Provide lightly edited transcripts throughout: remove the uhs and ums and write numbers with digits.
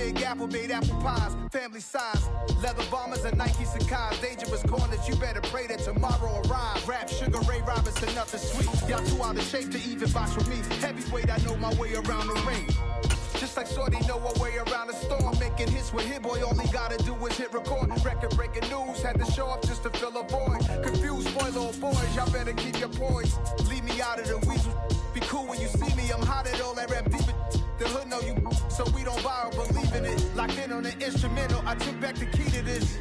Big Apple made apple pies, family size. Leather bombers and Nike Sacai's. Dangerous corners, you better pray that tomorrow arrives. Rap, Sugar Ray Robinson, nothing sweet. Y'all too out of shape to even box with me. Heavyweight, I know my way around the ring. Just like Shorty know her way around the storm. Making hits with Hit Boy, all he gotta do is hit record. Record breaking news, had to show up just to fill a void. Confused, spoiler boys, y'all better keep your poise. Leave me out of the weasel. Be cool when you see me, I'm hot at all that rap deep. The hood know you, so we don't borrow, believe in it. Locked in on the instrumental, I took back the key to this.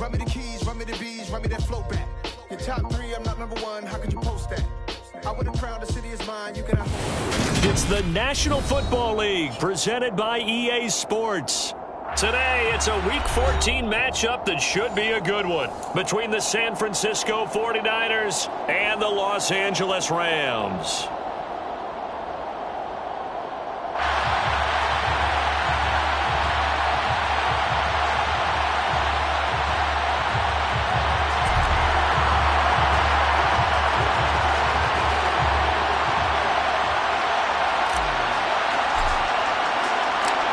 Run me the keys, run me the bees, run me that flow back. Your top three, I'm not number one, how could you post that? I would have crowned the city is mine, you can have. It's the National Football League, presented by EA Sports. Today, it's a Week 14 matchup that should be a good one between the San Francisco 49ers and the Los Angeles Rams.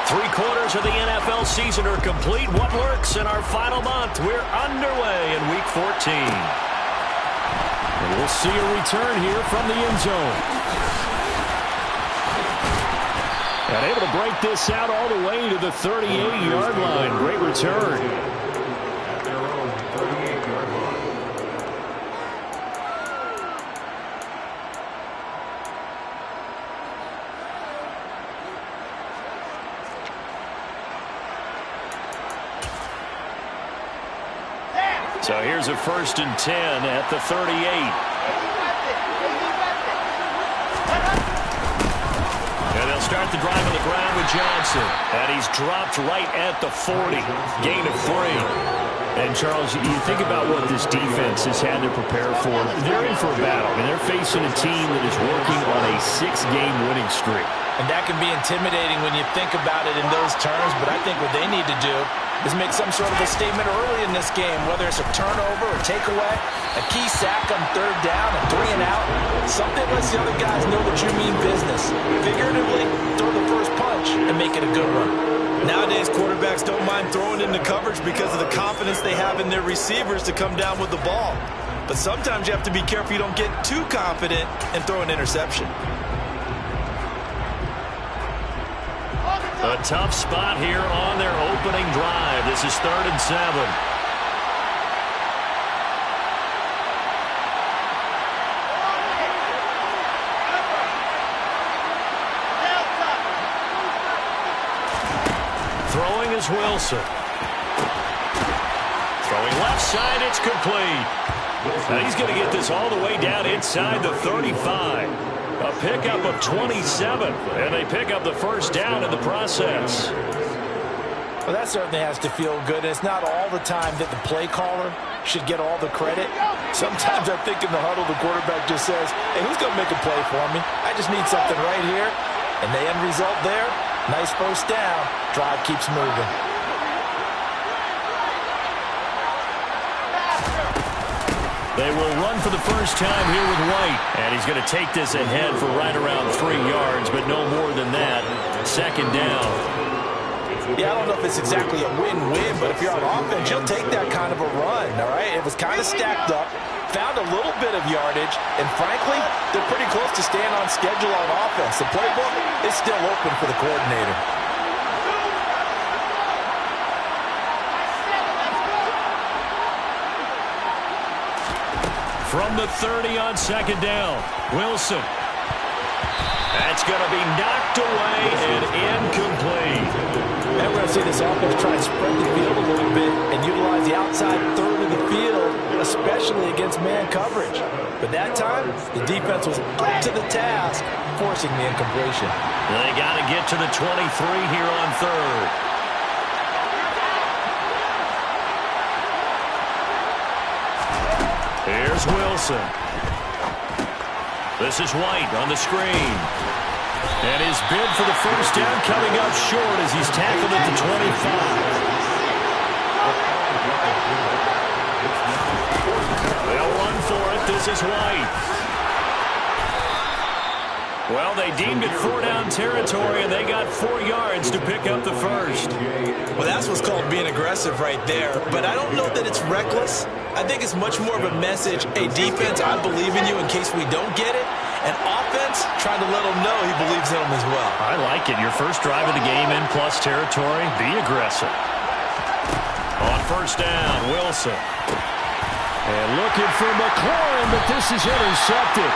Three-quarters of the NFL season are complete. What lurks in our final month? We're underway in Week 14. And we'll see a return here from the end zone. And able to break this out all the way to the 38-yard line. Great return. So here's a 1st and 10 at the 38. And they'll start the drive on the ground with Johnson. And he's dropped right at the 40. Gain of 3. And, Charles, you think about what this defense has had to prepare for. They're in for a battle. I mean, they're facing a team that is working on a 6-game winning streak. And that can be intimidating when you think about it in those terms. But I think what they need to do is make some sort of a statement early in this game, whether it's a turnover or takeaway, a key sack on 3rd down, a 3 and out. Something lets the other guys know that you mean business. Figuratively, throw the first punch and make it a good one. Nowadays, quarterbacks don't mind throwing into coverage because of the confidence they have in their receivers to come down with the ball. But sometimes you have to be careful you don't get too confident and throw an interception. A tough spot here on their opening drive. This is 3rd and 7. Throwing is Wilson. Throwing left side, it's complete. Now he's going to get this all the way down inside the 35. A pickup of 27, and they pick up the 1st down in the process. Well, that certainly has to feel good. It's not all the time that the play caller should get all the credit. Sometimes I think in the huddle, the quarterback just says, hey, who's going to make a play for me? I just need something right here. And the end result there, nice 1st down. Drive keeps moving. They will run for the first time here with White. And he's going to take this ahead for right around 3 yards, but no more than that. 2nd down. Yeah, I don't know if it's exactly a win-win, but if you're on offense, you'll take that kind of a run, all right? It was kind of stacked up, found a little bit of yardage, and frankly, they're pretty close to staying on schedule on offense. The playbook is still open for the coordinator. From the 30 on 2nd down, Wilson. That's going to be knocked away and incomplete. And we're going to see this offense try and spread the field a little bit and utilize the outside 3rd of the field, especially against man coverage. But that time, the defense was up to the task, forcing the incompletion. They got to get to the 23 here on 3rd. Here's Wilson. This is White on the screen. And his bid for the 1st down coming up short as he's tackled at the 25. They'll run for it. This is White. Well, they deemed it 4-down territory, and they got 4 yards to pick up the first. Well, that's what's called being aggressive right there. But I don't know that it's reckless. I think it's much more of a message. Hey, defense, I believe in you in case we don't get it. And offense, trying to let them know he believes in them as well. I like it. Your first drive of the game in plus territory. Be aggressive. On first down, Wilson. And looking for McLaurin, but this is intercepted.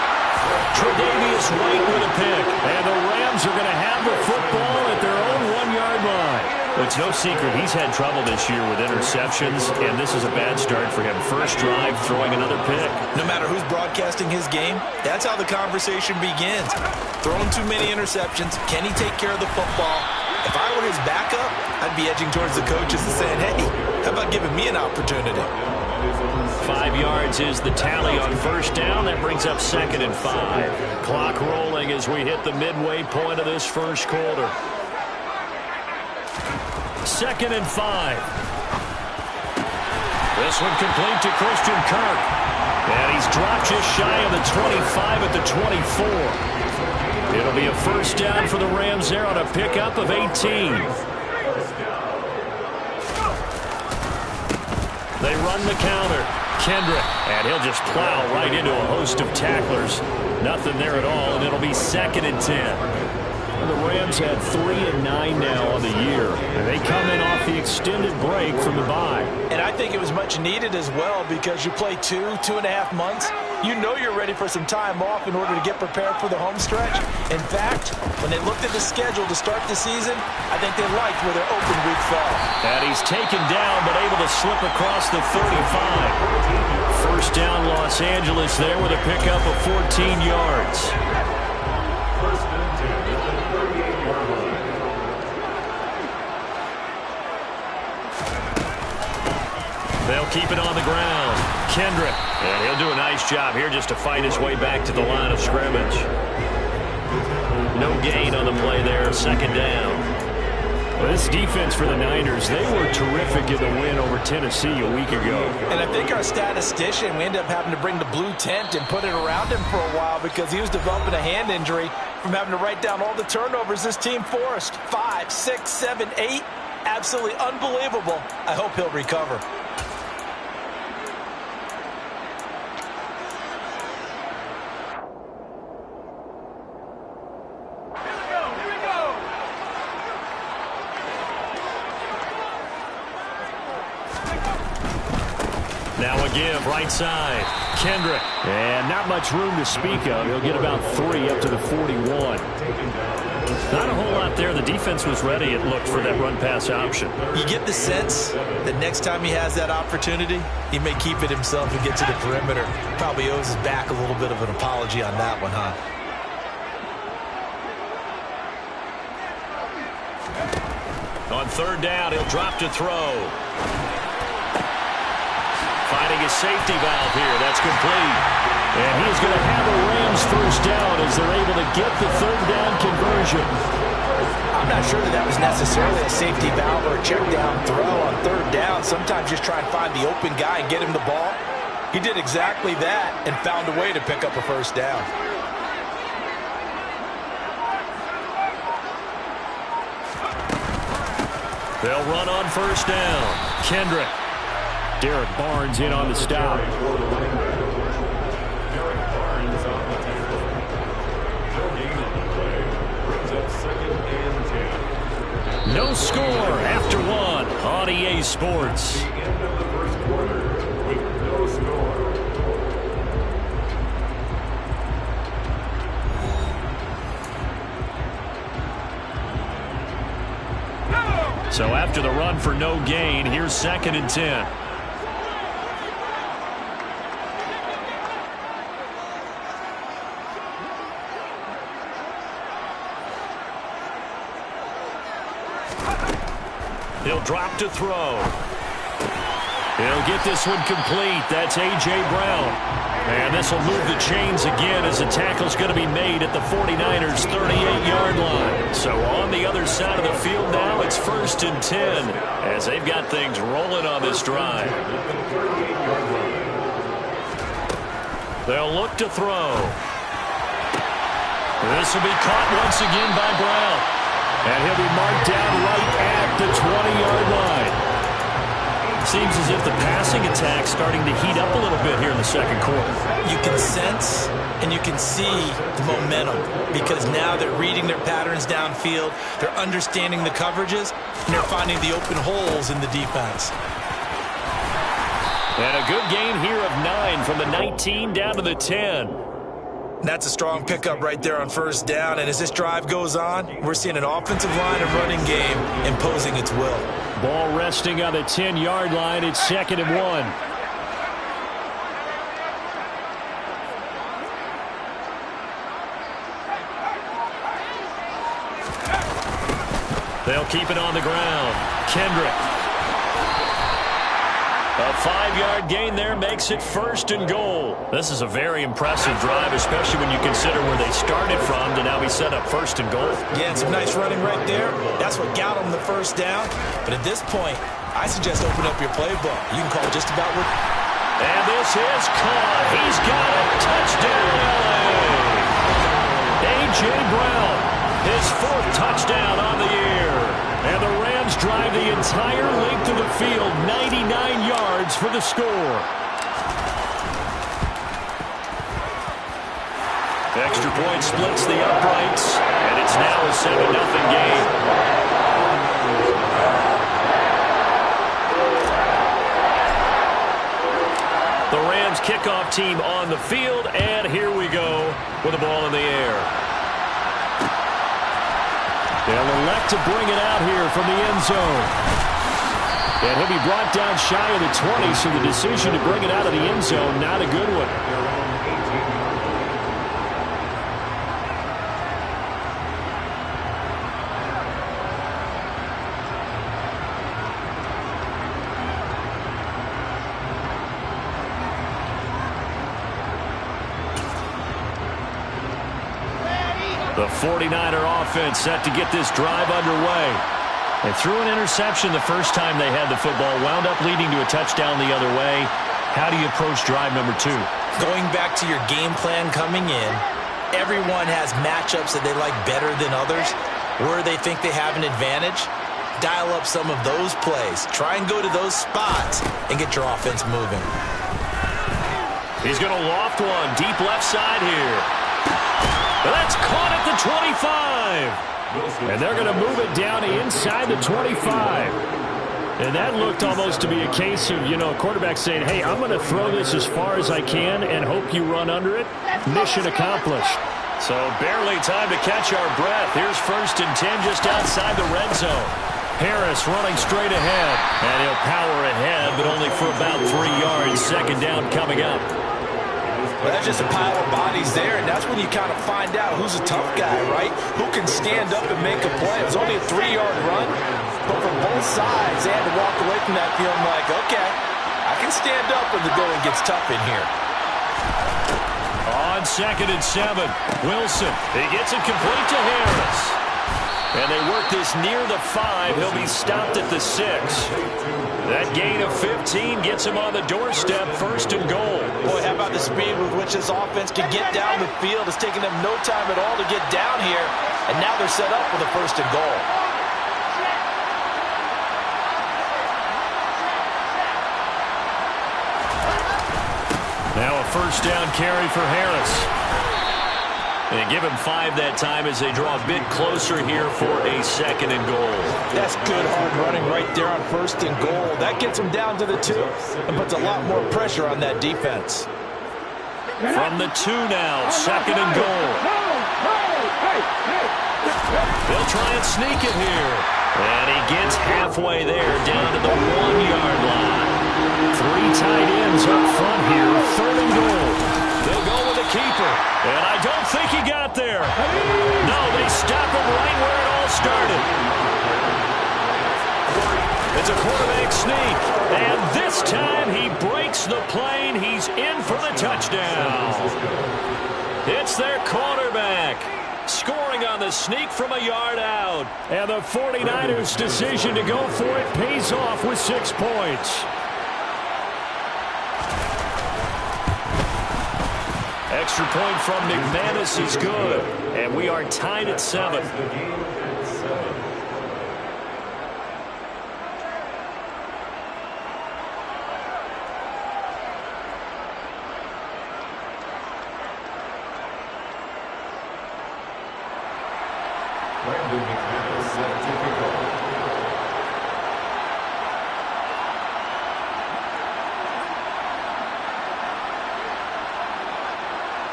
Tre'Davious White with a pick. And the Rams are going to have the football at their own 1-yard line. Well, it's no secret he's had trouble this year with interceptions, and this is a bad start for him. First drive, throwing another pick. No matter who's broadcasting his game, that's how the conversation begins. Throwing too many interceptions. Can he take care of the football? If I were his backup, I'd be edging towards the coaches and saying, hey, how about giving me an opportunity? 5 yards is the tally on first down. That brings up 2nd and 5. Clock rolling as we hit the midway point of this first quarter. 2nd and 5. This one complete to Christian Kirk. And he's dropped just shy of the 25 at the 24. It'll be a first down for the Rams there on a pickup of 18. They run the counter. Kendrick, and he'll just plow right into a host of tacklers. Nothing there at all, and it'll be 2nd and 10. And the Rams had 3-9 now on the year, and they come in off the extended break from the bye. And I think it was much needed as well because you play 2.5 months. You know you're ready for some time off in order to get prepared for the home stretch. In fact, when they looked at the schedule to start the season, I think they liked where their open week fell. And he's taken down but able to slip across the 35. First down Los Angeles there with a pickup of 14 yards. They'll keep it on the ground. Kendrick. And he'll do a nice job here just to fight his way back to the line of scrimmage. No gain on the play there. 2nd down. Well, this defense for the Niners, they were terrific in the win over Tennessee a week ago. And I think our statistician, we ended up having to bring the blue tent and put it around him for a while because he was developing a hand injury from having to write down all the turnovers this team forced. 5, 6, 7, 8. Absolutely unbelievable. I hope he'll recover. Now a give, right side. Kendrick. And not much room to speak of. He'll get about 3 up to the 41. Not a whole lot there. The defense was ready, it looked, for that run-pass option. You get the sense that next time he has that opportunity, he may keep it himself and get to the perimeter. Probably owes his back a little bit of an apology on that one, huh? On 3rd down, he'll drop to throw. Finding his safety valve here. That's complete. And he's going to have a Rams first down as they're able to get the 3rd down conversion. I'm not sure that was necessarily a safety valve or a check down throw on 3rd down. Sometimes just try and find the open guy and get him the ball. He did exactly that and found a way to pick up a first down. They'll run on first down. Kendrick. Derek Barnes in on the stop. No score after 1 on EA Sports. So after the run for no gain, here's 2nd and 10. He'll drop to throw. He'll get this one complete. That's A.J. Brown. And this will move the chains again as the tackle's going to be made at the 49ers' 38-yard line. So on the other side of the field now, it's 1st and 10 as they've got things rolling on this drive. They'll look to throw. This will be caught once again by Brown. And he'll be marked down right at the 20-yard line. Seems as if the passing attack's starting to heat up a little bit here in the second quarter. You can sense and you can see the momentum because now they're reading their patterns downfield, they're understanding the coverages, and they're finding the open holes in the defense. And a good gain here of 9 from the 19 down to the 10. That's a strong pickup right there on first down, and as this drive goes on, we're seeing an offensive line and running game imposing its will. Ball resting on the 10-yard line. It's 2nd and 1. They'll keep it on the ground. Kendrick. A 5-yard gain there makes it 1st and goal. This is a very impressive drive, especially when you consider where they started from to now be set up 1st and goal. Yeah, and some nice running right there. That's what got them the first down. But at this point, I suggest open up your playbook. You can call just about what... And this is caught. He's got it. Touchdown, LA. A.J. Brown, his 4th touchdown on the year. And the Rams drive the entire length of the field, 99 yards for the score. Extra point splits the uprights, and it's now a 7-0 game. The Rams kickoff team on the field, and here we go with the ball in the air. They'll elect to bring it out here from the end zone. And he'll be brought down shy of the 20, so the decision to bring it out of the end zone, not a good one. The 49er offense set to get this drive underway. They threw an interception the first time they had the football, wound up leading to a touchdown the other way. How do you approach drive number 2? Going back to your game plan coming in, everyone has matchups that they like better than others. Where they think they have an advantage, dial up some of those plays. Try and go to those spots and get your offense moving. He's going to loft one deep left side here. But that's caught at the 25. And they're going to move it down inside the 25. And that looked almost to be a case of, a quarterback saying, hey, I'm going to throw this as far as I can and hope you run under it. Mission accomplished. So barely time to catch our breath. Here's 1st and 10 just outside the red zone. Harris running straight ahead. And he'll power ahead, but only for about 3 yards. 2nd down coming up. Well, that's just a pile of bodies there, and that's when you kind of find out who's a tough guy, right? Who can stand up and make a play. It was only a 3-yard run, but from both sides, they had to walk away from that feeling like, okay, I can stand up when the going gets tough in here. On 2nd and 7, Wilson. He gets it complete to Harris. And they work this near the 5. He'll be stopped at the 6. That gain of 15 gets him on the doorstep, 1st and goal. Boy, how about the speed with which this offense can get down the field? It's taken them no time at all to get down here, and now they're set up with a 1st and goal. Now a 1st down carry for Harris. And give him 5 that time as they draw a bit closer here for a 2nd and goal. That's good hard running right there on 1st and goal. That gets them down to the 2 and puts a lot more pressure on that defense. From the 2 now, 2nd and goal. They'll try and sneak it here. And he gets halfway there, down to the 1-yard line. 3 tight ends up front here, 3rd and goal. They'll go with a keeper. And I don't think he got there. No, they stop him right where it all started. It's a quarterback sneak. And this time he breaks the plane. He's in for the touchdown. It's their quarterback. Scoring on the sneak from a yard out. And the 49ers' decision to go for it pays off with 6 points. Extra point from McManus is good. And we are tied at 7.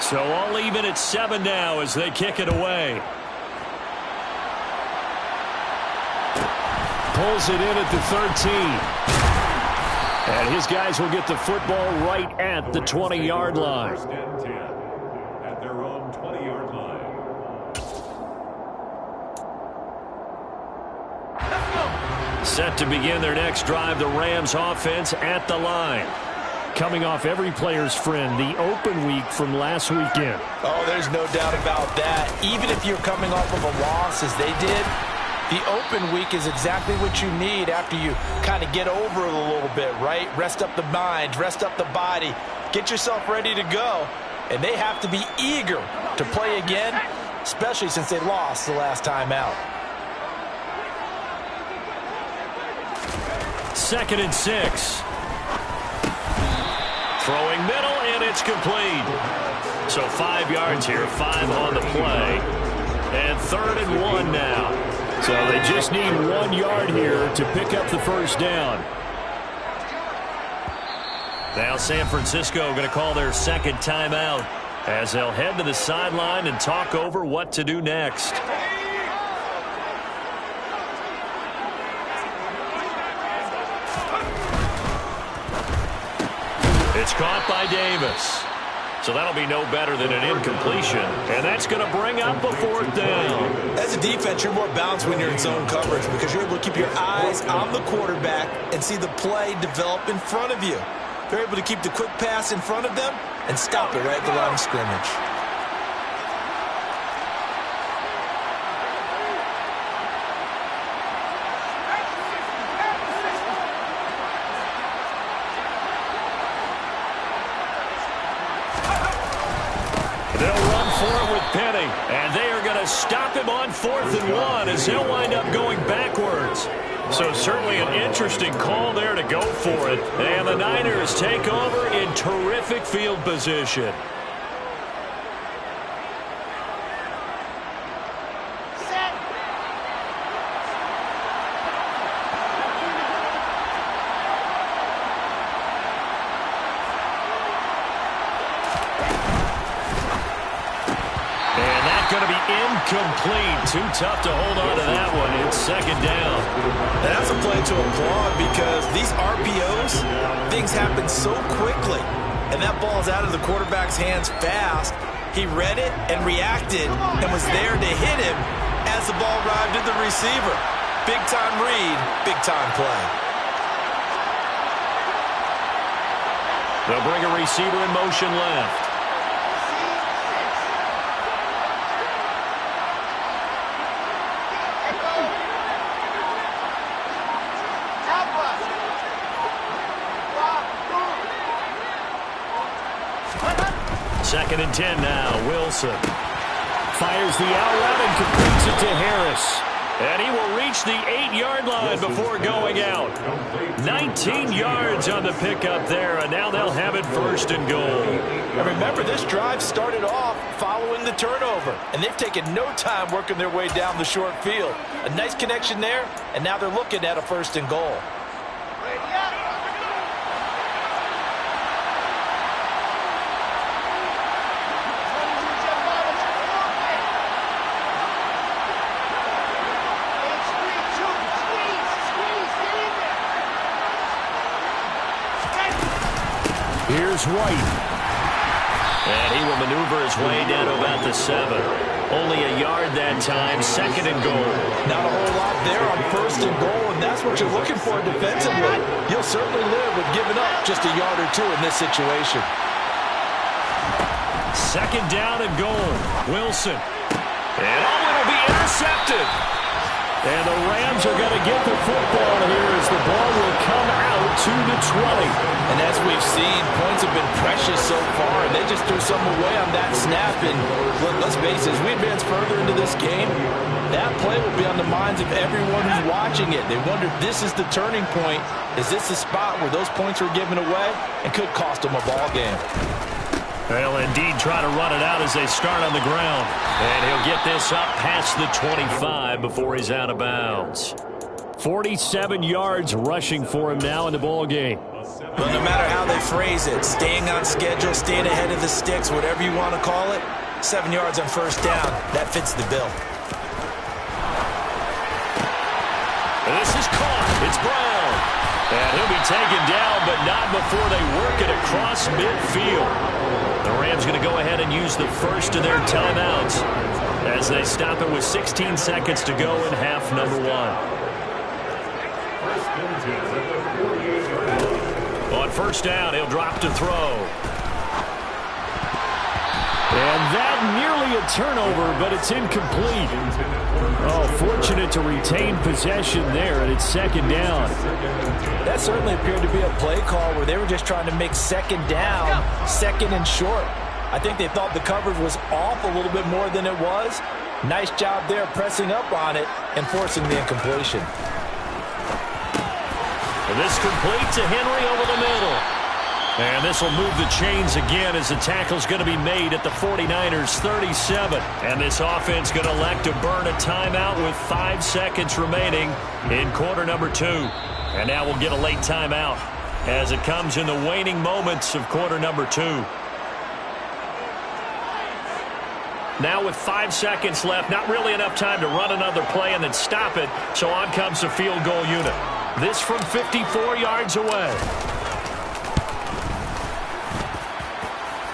So all even at 7 now as they kick it away. Pulls it in at the 13. And his guys will get the football right at the 20-yard line. First and 10 at their own 20-yard line. Set to begin their next drive, the Rams offense at the line. Coming off every player's friend, the open week from last weekend. Oh, there's no doubt about that. Even if you're coming off of a loss as they did, the open week is exactly what you need after you kind of get over it a little bit, right? Rest up the mind, rest up the body, get yourself ready to go. And they have to be eager to play again, especially since they lost the last time out. 2nd and 6. Throwing middle, and it's complete. So 5 yards here, 5 on the play. And 3rd and 1 now. So they just need 1 yard here to pick up the first down. Now San Francisco going to call their second timeout as they'll head to the sideline and talk over what to do next. It's caught by Davis. So that'll be no better than an incompletion. And that's going to bring up a 4th down. As a defense, you're more balanced when you're in zone coverage because you're able to keep your eyes on the quarterback and see the play develop in front of you. You're able to keep the quick pass in front of them and stop it right at the line of scrimmage. And they are going to stop him on 4th and 1 as he'll wind up going backwards. So certainly an interesting call there to go for it. And the Niners take over in terrific field position. Incomplete. Too tough to hold on to that one. It's 2nd down. And that's a play to applaud because these RPOs, things happen so quickly. And that ball's out of the quarterback's hands fast. He read it and reacted and was there to hit him as the ball arrived at the receiver. Big time read, big time play. They'll bring a receiver in motion left. Second and 10 now. Wilson fires the out route and completes it to Harris. And he will reach the 8-yard line before going out. 19 yards on the pickup there, and now they'll have it 1st and goal. And remember, this drive started off following the turnover, and they've taken no time working their way down the short field. A nice connection there, and now they're looking at a 1st and goal. Here's White. And he will maneuver his way down to about the 7. Only a yard that time, 2nd and goal. Not a whole lot there on 1st and goal, and that's what you're looking for defensively. You'll certainly live with giving up just a yard or 2 in this situation. 2nd down and goal. Wilson. And it'll be intercepted. And the Rams are going to get the football here as the ball will come out to the 20. And as we've seen, points have been precious so far, and they just threw some away on that snap. And let's face it, as we advance further into this game, that play will be on the minds of everyone who's watching it. They wonder if this is the turning point. Is this the spot where those points were given away and could cost them a ball game? They'll indeed try to run it out as they start on the ground. And he'll get this up past the 25 before he's out of bounds. 47 yards rushing for him now in the ball game. Well, no matter how they phrase it, staying on schedule, staying ahead of the sticks, whatever you want to call it, 7 yards on first down, that fits the bill. This is caught. It's Brown. And he'll be taken down, but not before they work it across midfield. The Rams going to go ahead and use the first of their timeouts as they stop it with 16 seconds to go in half number 1. On first down, he'll drop to throw. And that nearly a turnover, but it's incomplete. Oh, fortunate to retain possession there, and it's second down. That certainly appeared to be a play call where they were just trying to make second down, second and short. I think they thought the coverage was off a little bit more than it was. Nice job there pressing up on it and forcing the incompletion. And this complete to Henry over the middle. And this will move the chains again as the tackle's going to be made at the 49ers 37. And this offense going to elect to burn a timeout with 5 seconds remaining in quarter number 2. And now we'll get a late timeout as it comes in the waning moments of quarter number 2. Now with 5 seconds left, not really enough time to run another play and then stop it. So on comes the field goal unit. This from 54 yards away.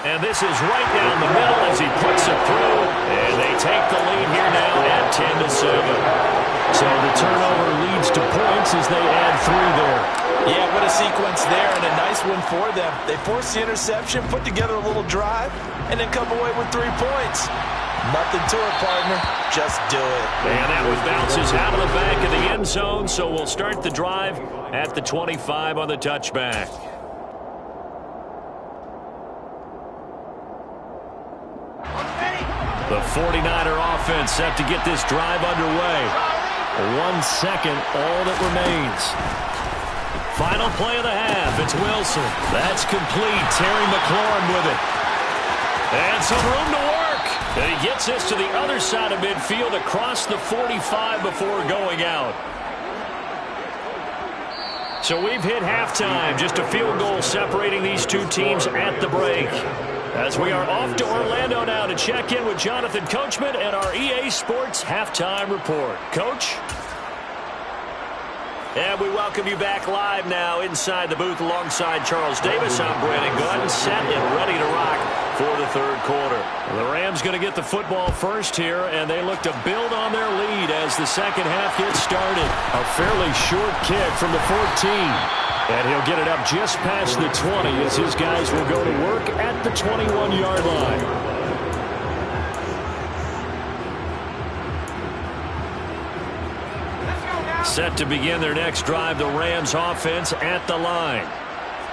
And this is right down the middle as he puts it through. And they take the lead here now at 10-7. So the turnover leads to points as they add 3 there. Yeah, what a sequence there, and a nice one for them. They forced the interception, put together a little drive, and then come away with 3 points. Nothing to it, partner. Just do it. And that one bounces out of the back of the end zone, so we'll start the drive at the 25 on the touchback. The 49er offense set to get this drive underway. 1 second, all that remains. Final play of the half. It's Wilson. That's complete. Terry McLaurin with it. And some room to work. And he gets this to the other side of midfield across the 45 before going out. So we've hit halftime. Just a field goal separating these two teams at the break. As we are off to Orlando now to check in with Jonathan Coachman and our EA Sports Halftime Report. Coach? And we welcome you back live now inside the booth alongside Charles Davis. I'm Brandon Gordon, set and ready to rock for the third quarter. The Rams going to get the football first here, and they look to build on their lead as the second half gets started. A fairly short kick from the 14. And he'll get it up just past the 20 as his guys will go to work at the 21-yard line. Set to begin their next drive, the Rams offense at the line.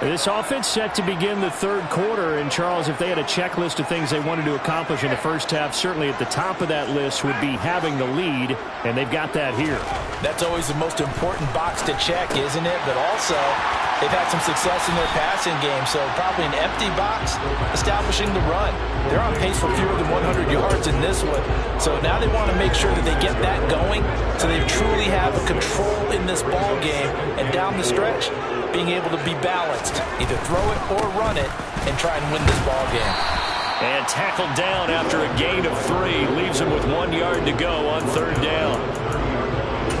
This offense set to begin the third quarter, and Charles, if they had a checklist of things they wanted to accomplish in the first half, certainly at the top of that list would be having the lead, and they've got that here. That's always the most important box to check, isn't it? But also, they've had some success in their passing game, so probably an empty box, establishing the run. They're on pace for fewer than 100 yards in this one, so now they want to make sure that they get that going so they truly have a control in this ball game, and down the stretch, being able to be balanced, either throw it or run it, and try and win this ball game. And tackled down after a gain of 3, leaves him with 1 yard to go on third down.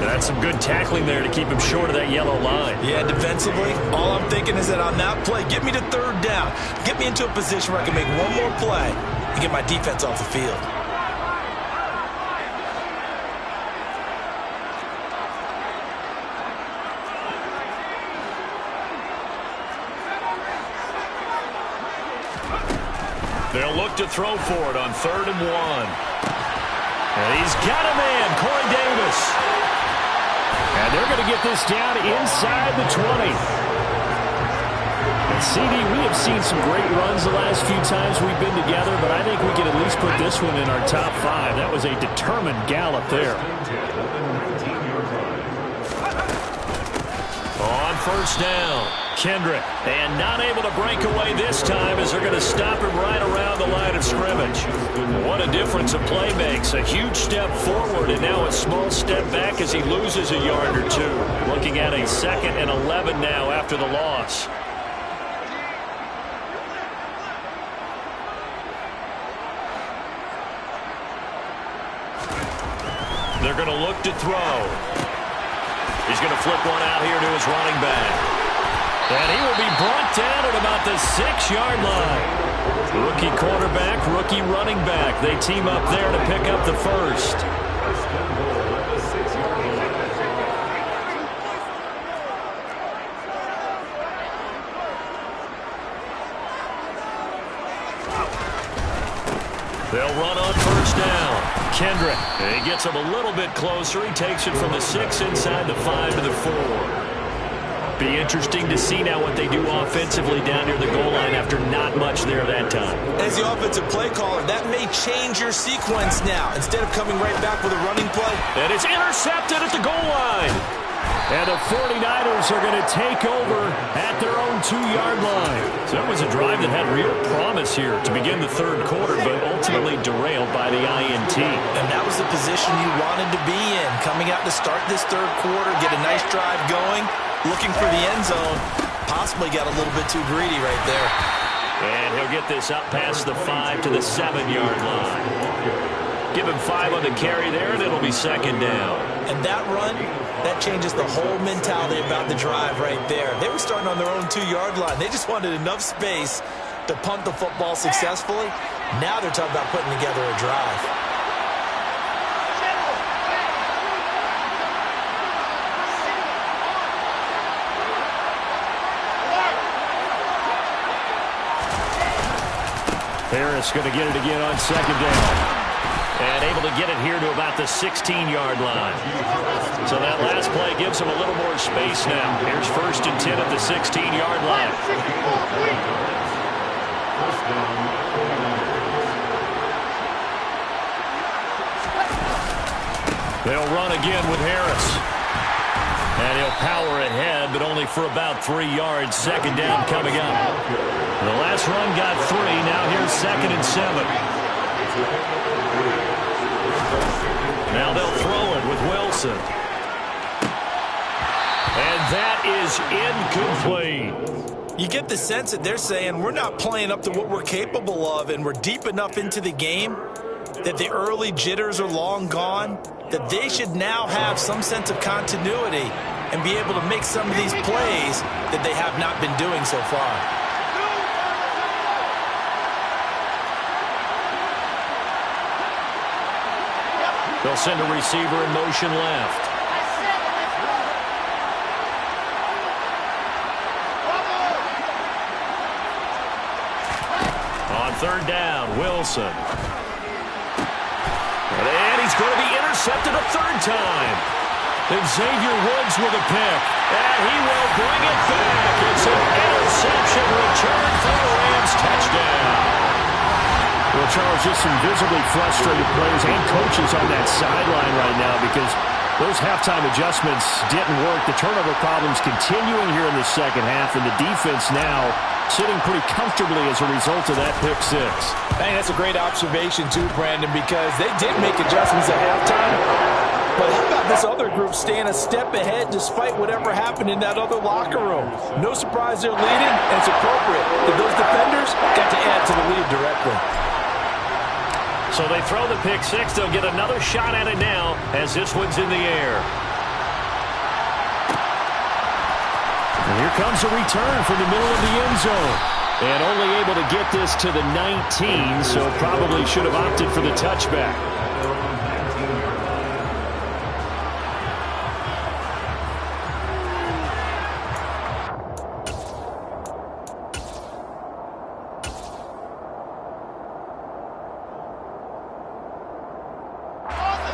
That's some good tackling there to keep him short of that yellow line. Yeah, defensively, all I'm thinking is that on that play, get me to third down. Get me into a position where I can make one more play and get my defense off the field. They'll look to throw for it on 3rd and 1. And he's got a man, Corey Davis. And they're going to get this down inside the 20. And CD, we have seen some great runs the last few times we've been together, but I think we can at least put this one in our top 5. That was a determined gallop there. On first down, Kendrick. And not able to break away this time as they're going to stop him right around the line of scrimmage. What a difference a play makes. A huge step forward and now a small step back as he loses a yard or two. Looking at a 2nd and 11 now after the loss. They're going to look to throw. He's going to flip one out here to his running back. And he will be brought down at about the 6-yard line. Rookie quarterback, rookie running back. They team up there to pick up the first. They'll run on first down. Kendrick, he gets him a little bit closer. He takes it from the 6 inside the 5 to the 4. Be interesting to see now what they do offensively down near the goal line after not much there that time. As the offensive play caller, that may change your sequence now. Instead of coming right back with a running play. And it's intercepted at the goal line. And the 49ers are going to take over at their own 2-yard line. So that was a drive that had real promise here to begin the 3rd quarter, but ultimately derailed by the INT. And that was the position you wanted to be in. Coming out to start this 3rd quarter, get a nice drive going, looking for the end zone. Possibly got a little bit too greedy right there. And he'll get this up past the 5 to the 7-yard line. Give him 5 on the carry there, and it'll be 2nd down. And that run, that changes the whole mentality about the drive right there. They were starting on their own 2-yard line. They just wanted enough space to punt the football successfully. Now they're talking about putting together a drive. Harris going to get it again on 2nd down. And able to get it here to about the 16-yard line. So that last play gives him a little more space now. Here's 1st and 10 at the 16-yard line. They'll run again with Harris. And he'll power ahead, but only for about 3 yards. 2nd down coming up. The last run got 3. Now here's 2nd and 7. Now they'll throw it with Wilson. And that is incomplete. You get the sense that they're saying we're not playing up to what we're capable of, and we're deep enough into the game that the early jitters are long gone, that they should now have some sense of continuity and be able to make some of these plays that they have not been doing so far. They'll send a receiver in motion left. On 3rd down, Wilson. And he's going to be intercepted a 3rd time. And Xavier Woods with a pick. And he will bring it back. It's an interception return for the Rams touchdown. Well, Charles, just some visibly frustrated players and coaches on that sideline right now because those halftime adjustments didn't work. The turnover problems continuing here in the 2nd half, and the defense now sitting pretty comfortably as a result of that pick 6. I think that's a great observation, too, Brandon, because they did make adjustments at halftime. But how about this other group staying a step ahead despite whatever happened in that other locker room? No surprise they're leading, and it's appropriate that those defenders got to add to the lead directly. So they throw the pick 6. They'll get another shot at it now as this one's in the air. And here comes a return from the middle of the end zone. And only able to get this to the 19, so probably should have opted for the touchback.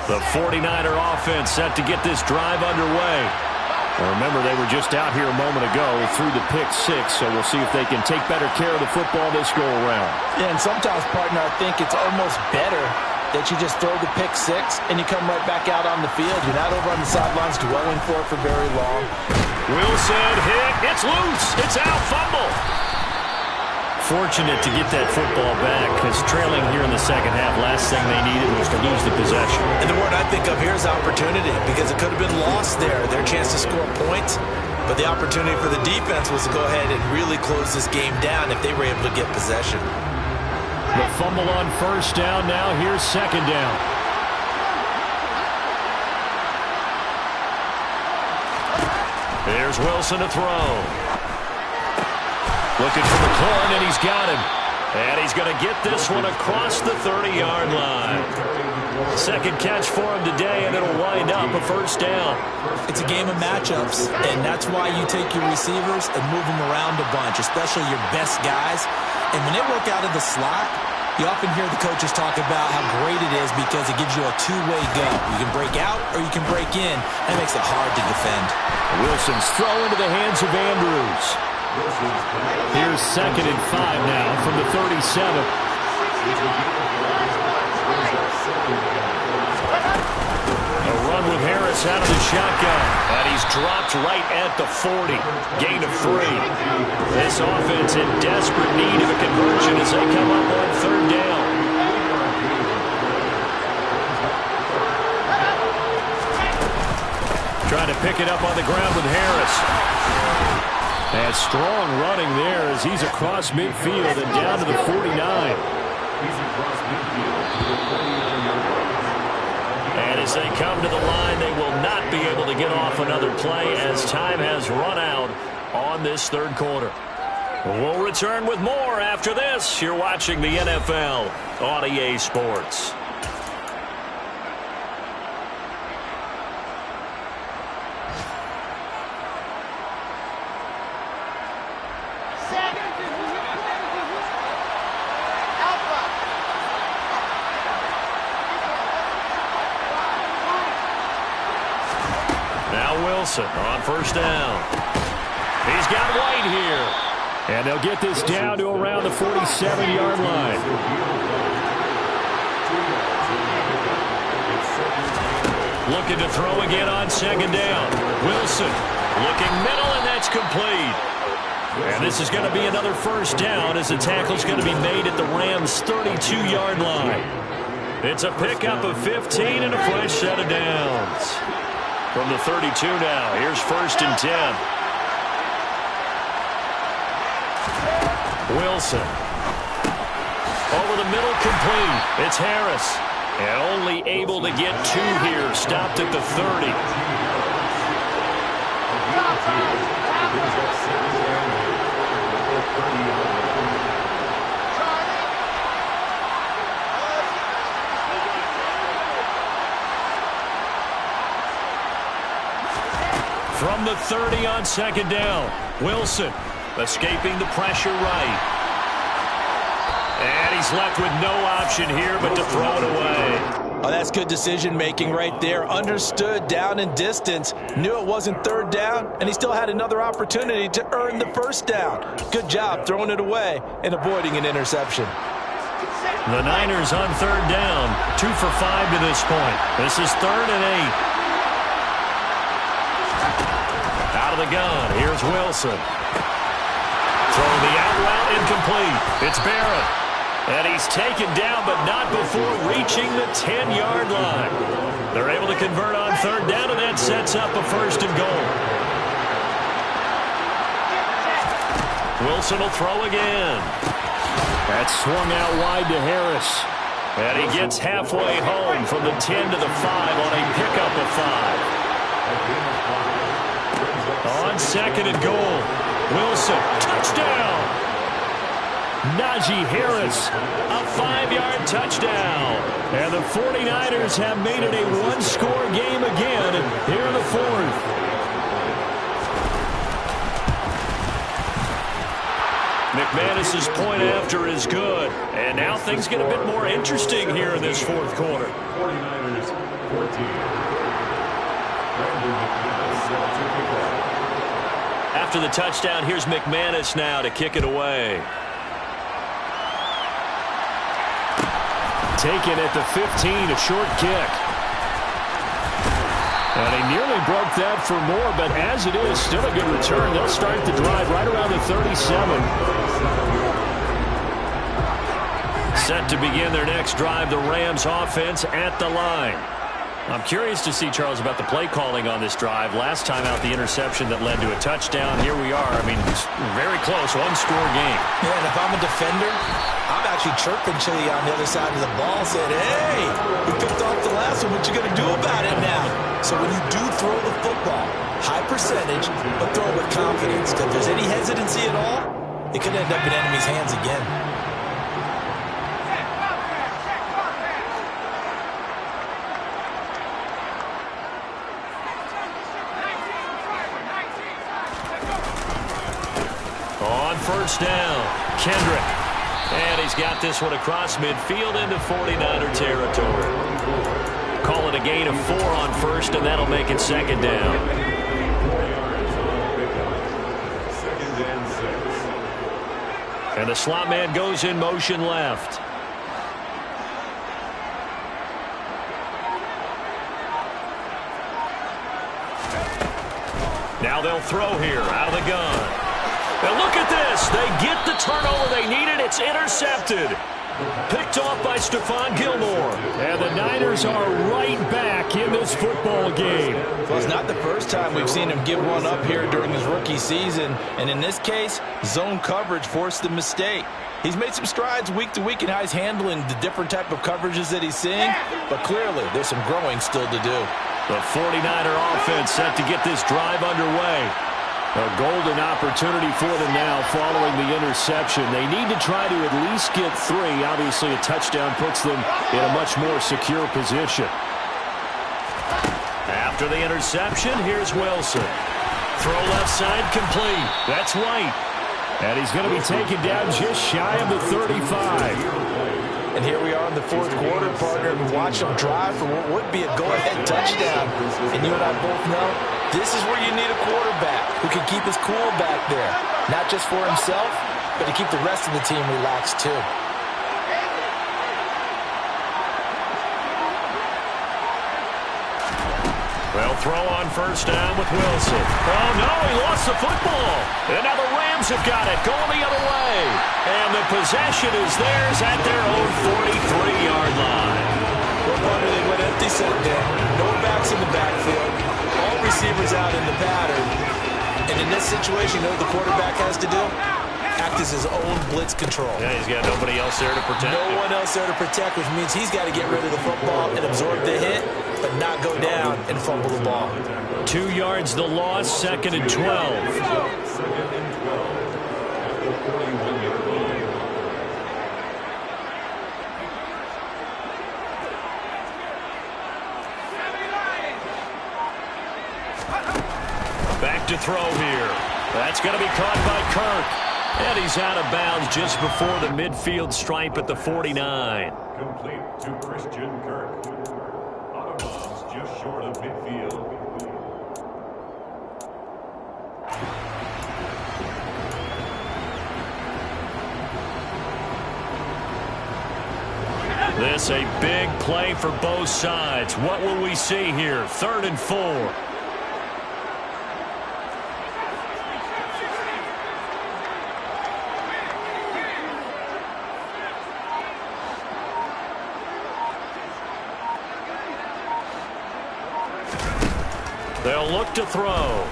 The 49er offense set to get this drive underway. Well, remember, they were just out here a moment ago through the pick six, so we'll see if they can take better care of the football this go-around. Yeah, and sometimes, partner, I think it's almost better that you just throw the pick six and you come right back out on the field. You're not over on the sidelines dwelling for it for very long. Wilson hit. It's loose. It's out. Fumble. Fortunate to get that football back because trailing here in the second half, last thing they needed was to lose the possession. And the word I think of here is opportunity, because it could have been lost there, their chance to score points. But the opportunity for the defense was to go ahead and really close this game down if they were able to get possession. The fumble on first down. Now here's second down. There's Wilson to throw. Looking for the corn, and he's got him. And he's going to get this one across the 30-yard line. Second catch for him today, and it'll wind up a first down. It's a game of matchups, and that's why you take your receivers and move them around a bunch, especially your best guys. And when they work out of the slot, you often hear the coaches talk about how great it is because it gives you a two-way go. You can break out or you can break in. That makes it hard to defend. Wilson's throw into the hands of Andrews. Here's 2nd and 5 now from the 37. A run with Harris out of the shotgun. And he's dropped right at the 40. Gain of 3. This offense in desperate need of a conversion as they come up on 3rd down. Trying to pick it up on the ground with Harris. And strong running there as he's across midfield and down to the 49. And as they come to the line, they will not be able to get off another play as time has run out on this 3rd quarter. We'll return with more after this. You're watching the NFL on EA Sports. On first down. He's got White here. And they'll get this down to around the 47-yard line. Looking to throw again on 2nd down. Wilson looking middle, and that's complete. And this is going to be another first down as the tackle's going to be made at the Rams' 32-yard line. It's a pickup of 15 and a fresh set of downs. From the 32 now, here's 1st and 10. Wilson. Over the middle, complete. It's Harris. And only able to get 2 here. Stopped at the 30. From the 30 on 2nd down, Wilson escaping the pressure right. And he's left with no option here but to throw it away. Oh, that's good decision-making right there. Understood down and distance. Knew it wasn't 3rd down, and he still had another opportunity to earn the 1st down. Good job throwing it away and avoiding an interception. The Niners on 3rd down, 2 for 5 to this point. This is 3rd and 8. Out of the gun, here's Wilson. Throwing the out route, incomplete. It's Barrett. And he's taken down, but not before reaching the 10-yard line. They're able to convert on 3rd down, and that sets up a 1st and goal. Wilson will throw again. That's swung out wide to Harris. And he gets halfway home from the 10 to the 5 on a pickup of 5. On 2nd and goal, Wilson, touchdown. Najee Harris, a 5-yard touchdown. And the 49ers have made it a one-score game again here in the 4th. McManus's point after is good. And now things get a bit more interesting here in this 4th quarter. 49ers 14. After the touchdown, here's McManus now to kick it away. Taken at the 15, a short kick. And he nearly broke that for more, but as it is, still a good return. They'll start the drive right around the 37. Set to begin their next drive, the Rams offense at the line. I'm curious to see, Charles, about the play calling on this drive. Last time out, the interception that led to a touchdown. Here we are. I mean, very close, one-score game. Yeah, and if I'm a defender, I'm actually chirping Chili on the other side of the ball, saying, hey, we picked off the last one. What you going to do about it now? So when you do throw the football, high percentage, but throw it with confidence. Because if there's any hesitancy at all, it could end up in enemy's hands again. First down, Kendrick. And he's got this one across midfield into 49er territory. Call it a gain of 4 on first, and that'll make it second down. And the slot man goes in motion left. Now they'll throw here out of the gun. And look at this. They get the turnover they needed. It's intercepted. Picked off by Stephon Gilmore. And the Niners are right back in this football game. Well, it's not the first time we've seen him give one up here during his rookie season. And in this case, zone coverage forced the mistake. He's made some strides week to week in how he's handling the different type of coverages that he's seeing. But clearly, there's some growing still to do. The 49er offense set to get this drive underway. A golden opportunity for them now following the interception. They need to try to at least get 3. Obviously, a touchdown puts them in a much more secure position. After the interception, here's Wilson. Throw left side complete. That's White. And he's going to be taken down just shy of the 35. And here we are in the fourth quarter, partner. We watch them drive for what would be a go-ahead touchdown. And you and I both know this is where you need a quarterback who can keep his cool back there. Not just for himself, but to keep the rest of the team relaxed too. They'll throw on first down with Wilson. Oh, no, he lost the football. And now the Rams have got it, going the other way. And the possession is theirs at their own 43-yard line. Well, partner, they went empty set there. No backs in the backfield. All receivers out in the pattern. And in this situation, you know what the quarterback has to do? Act as his own blitz control. Yeah, he's got nobody else there to protect him. No one else there to protect, which means he's got to get rid of the football and absorb the hit, but not go down and fumble the ball. 2 yards the loss, 2nd and 12. Back to throw here. That's going to be caught by Kirk. And he's out of bounds just before the midfield stripe at the 49. Complete to Christian Kirk. Out of bounds just short of midfield. This a big play for both sides. What will we see here? 3rd and 4. They'll look to throw.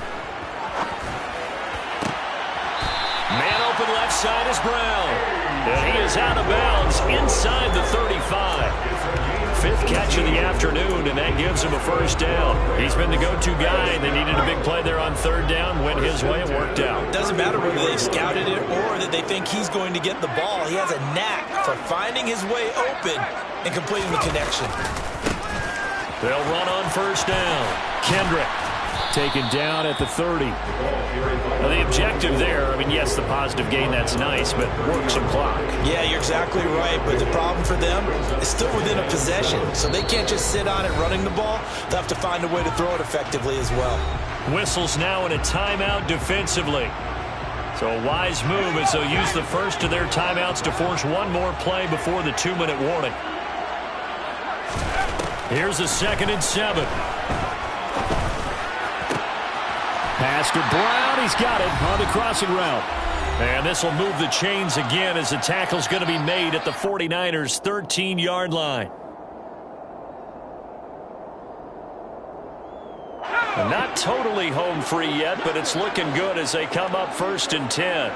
Man open left side is Brown. And he is out of bounds inside the 35. 5th catch of the afternoon, and that gives him a first down. He's been the go-to guy. They needed a big play there on 3rd down. Went his way. It worked out. Doesn't matter whether they've scouted it or that they think he's going to get the ball. He has a knack for finding his way open and completing the connection. They'll run on first down. Kendrick taken down at the 30. Now the objective there, I mean, yes, the positive gain, that's nice, but work some clock. Yeah, you're exactly right, but the problem for them is still within a possession, so they can't just sit on it running the ball. They'll have to find a way to throw it effectively as well. Whistles now in a timeout defensively. So a wise move as they'll use the first of their timeouts to force one more play before the 2-minute warning. Here's a 2nd and 7. Pass to Brown. He's got it on the crossing route. And this will move the chains again as the tackle's going to be made at the 49ers' 13-yard line. Not totally home free yet, but it's looking good as they come up 1st and 10.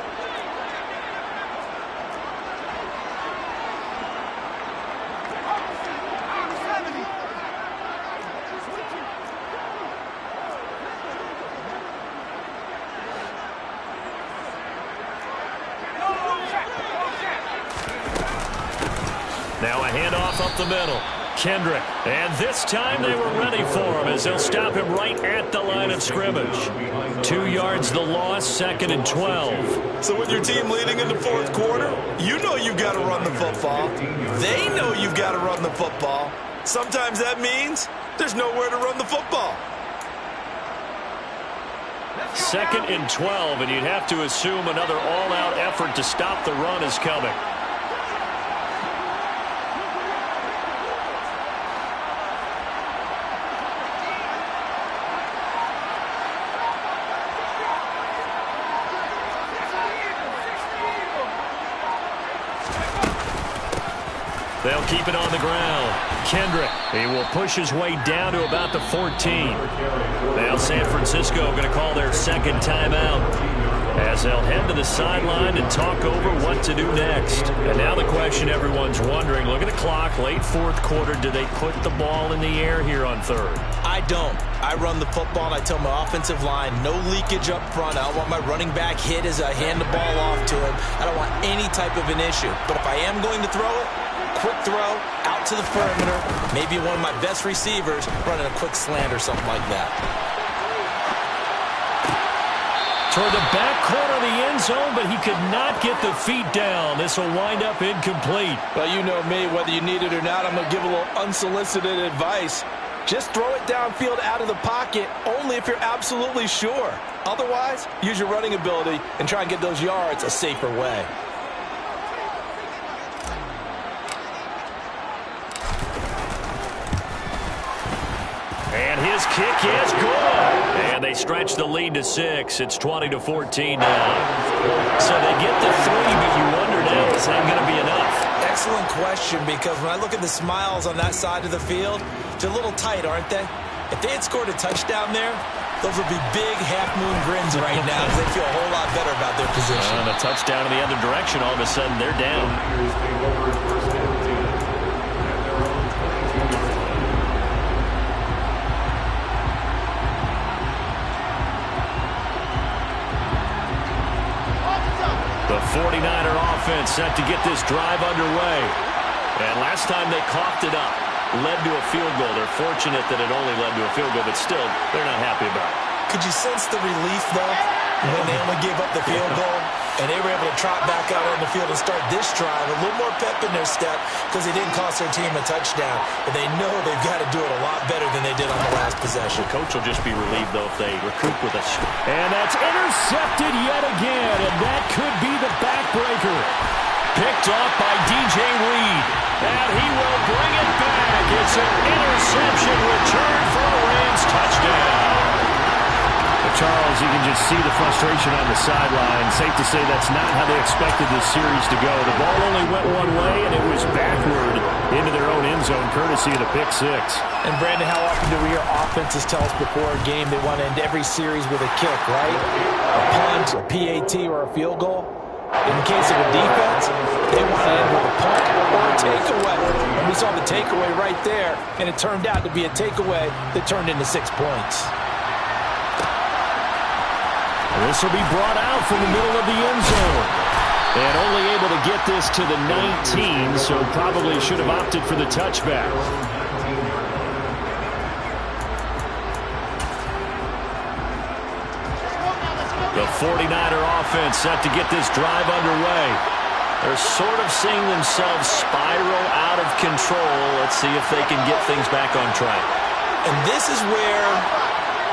Now a handoff up the middle. Kendrick, and this time they were ready for him as they'll stop him right at the line of scrimmage. 2 yards the loss, 2nd and 12. So with your team leading in the 4th quarter, you know you've got to run the football. They know you've got to run the football. Sometimes that means there's nowhere to run the football. 2nd and 12, and you'd have to assume another all-out effort to stop the run is coming. They'll keep it on the ground. Kendrick, he will push his way down to about the 14. Now San Francisco going to call their 2nd timeout as they'll head to the sideline and talk over what to do next. And now the question everyone's wondering, look at the clock, late 4th quarter, do they put the ball in the air here on 3rd? I don't. I run the football and I tell my offensive line, no leakage up front. I don't want my running back hit as I hand the ball off to him. I don't want any type of an issue. But if I am going to throw it, quick throw, out to the perimeter, maybe one of my best receivers running a quick slant or something like that. Toward the back corner of the end zone, but he could not get the feet down. This will wind up incomplete. Well, you know me, whether you need it or not, I'm going to give a little unsolicited advice. Just throw it downfield out of the pocket only if you're absolutely sure. Otherwise, use your running ability and try and get those yards a safer way. And his kick is good. And they stretch the lead to 6. It's 20-14 now. So they get the 3, but you wonder now, is that going to be enough? Excellent question, because when I look at the smiles on that side of the field, they're a little tight, aren't they? If they had scored a touchdown there, those would be big half-moon grins right now because they feel a whole lot better about their position. And a touchdown in the other direction, all of a sudden they're down. The 49er offense set to get this drive underway. And last time they coughed it up, led to a field goal. They're fortunate that it only led to a field goal, but still, they're not happy about it. Could you sense the relief, though, when they only gave up the field goal? And they were able to trot back out on the field and start this drive. A little more pep in their step because they didn't cost their team a touchdown. But they know they've got to do it a lot better than they did on the last possession. The coach will just be relieved, though, if they recoup with us. And that's intercepted yet again. And that could be the backbreaker. Picked off by DJ Reed. And he will bring it back. It's an interception return for a Rams touchdown. Charles, you can just see the frustration on the sideline. Safe to say that's not how they expected this series to go. The ball only went one way, and it was backward into their own end zone, courtesy of the pick 6. And, Brandon, how often do we hear offenses tell us before a game they want to end every series with a kick, right? A punt, a PAT, or a field goal? In the case of a defense, they want to end with a punt or a takeaway. And we saw the takeaway right there, and it turned out to be a takeaway that turned into 6 points. This will be brought out from the middle of the end zone. And only able to get this to the 19, so probably should have opted for the touchback. The 49er offense set to get this drive underway. They're sort of seeing themselves spiral out of control. Let's see if they can get things back on track. And this is where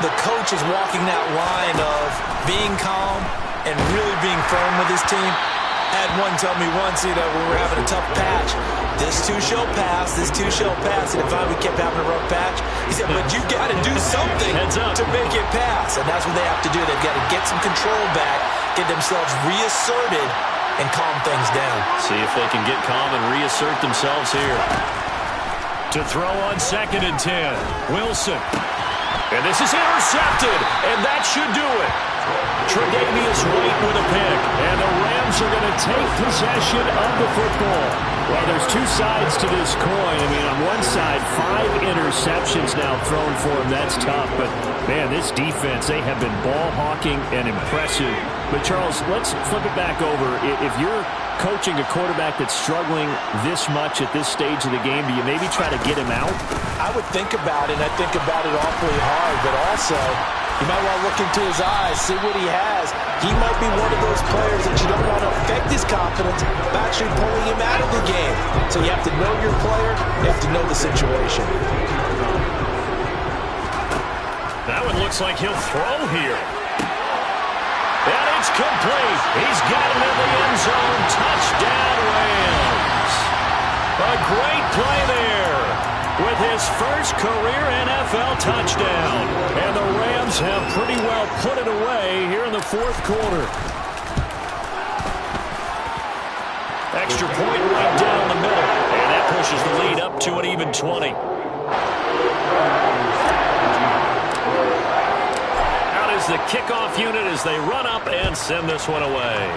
the coach is walking that line of being calm and really being firm with his team. I had one tell me once, when we were having a tough patch, this too shall pass, this too shall pass. And if we kept having a rough patch, he said, but you got to do something to make it pass. And that's what they have to do. They've got to get some control back, get themselves reasserted, and calm things down. See if they can get calm and reassert themselves here. To throw on 2nd and 10, Wilson. And this is intercepted, and that should do it. Tre'Davious White with a pick, and the Rams are going to take possession of the football. Well, there's two sides to this coin. I mean, on one side, 5 interceptions now thrown for him. That's tough, but, man, this defense, they have been ball hawking and impressive. But, Charles, let's flip it back over. If you're coaching a quarterback that's struggling this much at this stage of the game, do you maybe try to get him out? I would think about it, and I think about it awfully hard, but also you might want to look into his eyes, see what he has. He might be one of those players that you don't want to affect his confidence by actually pulling him out of the game. So you have to know your player, you have to know the situation. That one looks like he'll throw here. And it's complete. He's got it in the end zone. Touchdown, Rams. A great play there with his first career NFL touchdown. And the Rams have pretty well put it away here in the 4th quarter. Extra point right down the middle. And that pushes the lead up to an even 20. Out is the kickoff unit as they run up and send this one away.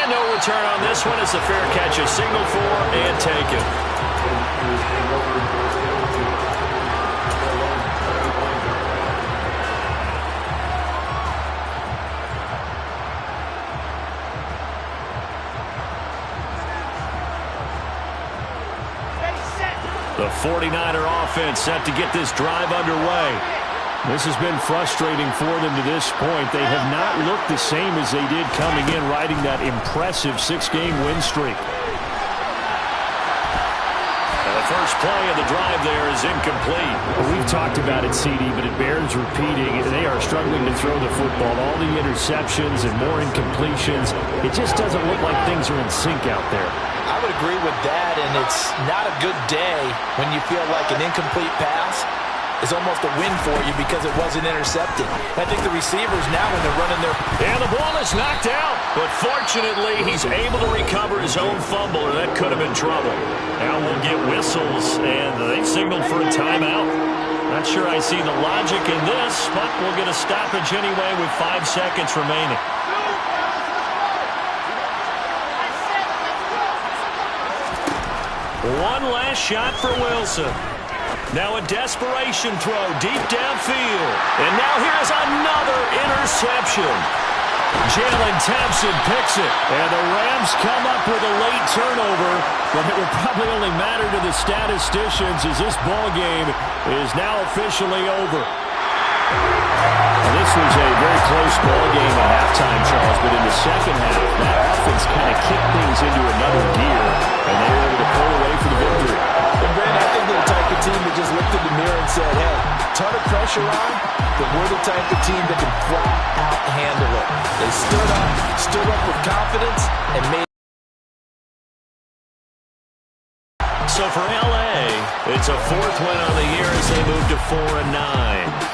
And no return on this one as the fair catch is signaled for and taken. The 49er offense set to get this drive underway. This has been frustrating for them to this point. They have not looked the same as they did coming in, riding that impressive 6-game win streak. And the first play of the drive there is incomplete. We've talked about it, CD, but it bears repeating. They are struggling to throw the football. All the interceptions and more incompletions. It just doesn't look like things are in sync out there. I would agree with that, and it's not a good day when you feel like an incomplete pass is almost a win for you because it wasn't intercepted. I think the receivers now, when they're running their... And the ball is knocked out, but fortunately he's able to recover his own fumble, or that could have been trouble. Now we'll get whistles, and they've signaled for a timeout. Not sure I see the logic in this, but we'll get a stoppage anyway with 5 seconds remaining. One last shot for Wilson. Now a desperation throw deep downfield. And now here's another interception. Jalen Thompson picks it. And the Rams come up with a late turnover, but it will probably only matter to the statisticians as this ball game is now officially over. This was a very close ball game at halftime, Charles, but in the second half, that offense kind of kicked things into another gear, and they were able to pull away for the victory. And Brandon, I think they're the type of team that just looked in the mirror and said, hey, ton of pressure on, but we're the type of team that can flat out handle it. They stood up with confidence, and made. So for LA, it's a 4th win on the year as they move to 4-9.